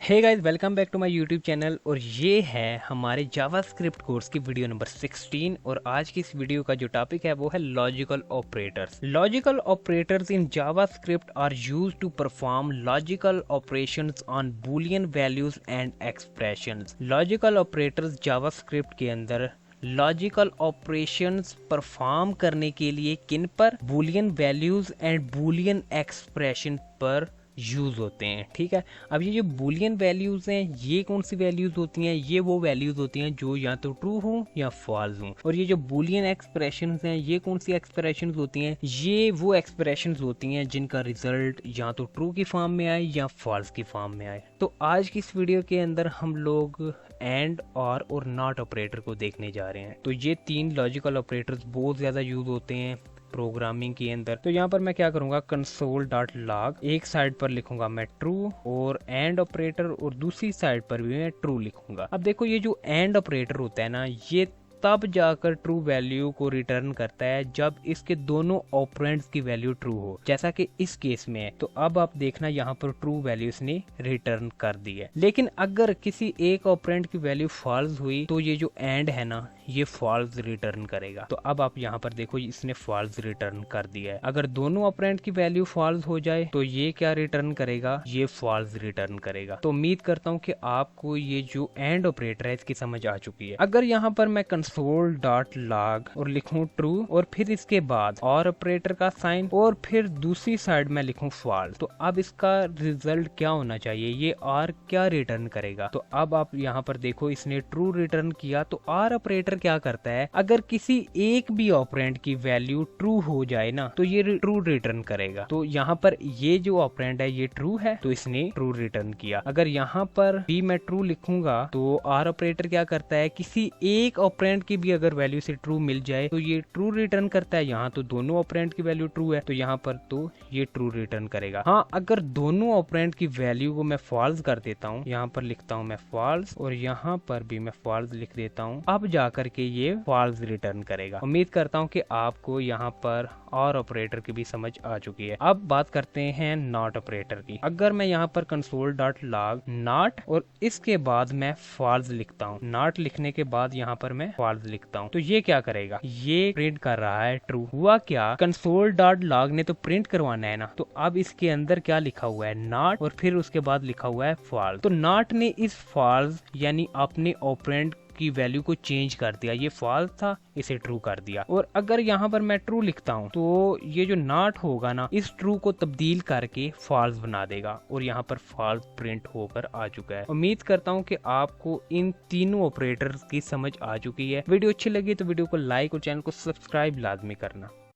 Hey guys, welcome back to my YouTube channel. और ये है हमारे जावास्क्रिप्ट कोर्स की वीडियो नंबर 16। और आज की इस वीडियो का जो टॉपिक है वो है logical operators. Logical operators in JavaScript are used to perform logical operations on Boolean values and expressions. Logical operators JavaScript के अंदर लॉजिकल ऑपरेशंस परफॉर्म करने के लिए किन पर? Boolean values and Boolean expression पर यूज होते हैं। ठीक है, अब ये जो बूलियन वैल्यूज हैं ये कौन सी वैल्यूज होती हैं? ये वो वैल्यूज होती हैं जो या तो ट्रू हो या फॉल्स हो। और ये जो बूलियन एक्सप्रेशंस हैं ये कौन सी एक्सप्रेशंस होती हैं? ये वो एक्सप्रेशंस होती हैं जिनका रिजल्ट या तो ट्रू की फॉर्म में आए या फॉल्स की फॉर्म में आए। तो आज की इस वीडियो के अंदर हम लोग एंड और नॉट ऑपरेटर को देखने जा रहे हैं। तो ये तीन लॉजिकल ऑपरेटर्स बहुत ज्यादा यूज होते हैं प्रोग्रामिंग के अंदर। तो यहाँ पर मैं क्या करूंगा, console.log एक साइड पर लिखूंगा मैं ट्रू और एंड ऑपरेटर, और दूसरी साइड पर भी मैं ट्रू लिखूंगा। अब देखो ये जो एंड ऑपरेटर होता है ना, ये तब जाकर ट्रू वैल्यू को रिटर्न करता है जब इसके दोनों ऑपरेंड्स की वैल्यू ट्रू हो, जैसा कि इस केस में है। तो अब आप देखना यहाँ पर ट्रू वैल्यू इसने रिटर्न कर दी है। लेकिन अगर किसी एक ऑपरेंड की वैल्यू फॉल्स हुई तो ये जो एंड है ना ये फॉल्स रिटर्न करेगा। तो अब आप यहाँ पर देखो इसने फॉल्स रिटर्न कर दिया है। अगर दोनों ऑपरेंड की वैल्यू फॉल्स हो जाए तो ये क्या रिटर्न करेगा? ये फॉल्स रिटर्न करेगा। तो उम्मीद करता हूँ कि आपको ये जो एंड ऑपरेटर है इसकी समझ आ चुकी है। अगर यहाँ पर मैं console.log और लिखूं ट्रू और फिर इसके बाद और ऑपरेटर का साइन और फिर दूसरी साइड में लिखूं फॉल्स, तो अब इसका रिजल्ट क्या होना चाहिए? ये आर क्या रिटर्न करेगा? तो अब आप यहाँ पर देखो इसने ट्रू रिटर्न किया। तो आर ऑपरेटर क्या करता है, अगर किसी एक भी ऑपरेंड की वैल्यू ट्रू हो जाए ना तो ये ट्रू रिटर्न करेगा। तो यहाँ पर ये जो ऑपरेंड है ये ट्रू है तो इसने ट्रू रिटर्न किया। अगर यहाँ पर भी मैं ट्रू लिखूंगा तो आर ऑपरेटर क्या करता है, किसी एक ऑपरेंड की भी अगर वैल्यू से ट्रू मिल जाए तो ये ट्रू रिटर्न करता है। यहाँ तो दोनों ऑपरेंड की वैल्यू ट्रू है तो यहाँ पर तो ये ट्रू रिटर्न करेगा। हाँ, अगर दोनों ऑपरेंड की वैल्यू को मैं फॉल्स कर देता हूँ, यहाँ पर लिखता हूँ मैं फॉल्स और यहाँ पर भी मैं फॉल्स लिख देता हूँ, अब जाकर के ये फॉल्स रिटर्न करेगा। उम्मीद करता हूँ कि आपको यहाँ पर और ऑपरेटर की भी समझ आ चुकी है। अब बात करते हैं नॉट ऑपरेटर की। अगर मैं यहाँ पर console.log नॉट और इसके बाद मैं फॉल्स लिखता हूँ, नॉट लिखने के बाद यहाँ पर मैं फॉल्स लिखता हूँ, तो ये क्या करेगा? ये प्रिंट कर रहा है ट्रू। हुआ क्या, console.log ने तो प्रिंट करवाना है ना, तो अब इसके अंदर क्या लिखा हुआ है? नॉट और फिर उसके बाद लिखा हुआ है फॉल्स। तो नॉट ने इस फॉल्स यानी अपने ऑपरेंड की वैल्यू को चेंज कर दिया। ये फॉल्स था, इसे ट्रू कर दिया। और अगर यहाँ पर मैं ट्रू लिखता हूँ तो ये जो नॉट होगा ना इस ट्रू को तब्दील करके फॉल्स बना देगा और यहाँ पर फॉल्स प्रिंट होकर आ चुका है। उम्मीद करता हूँ कि आपको इन तीनों ऑपरेटर्स की समझ आ चुकी है। वीडियो अच्छी लगी तो वीडियो को लाइक और चैनल को सब्सक्राइब लाजमी करना।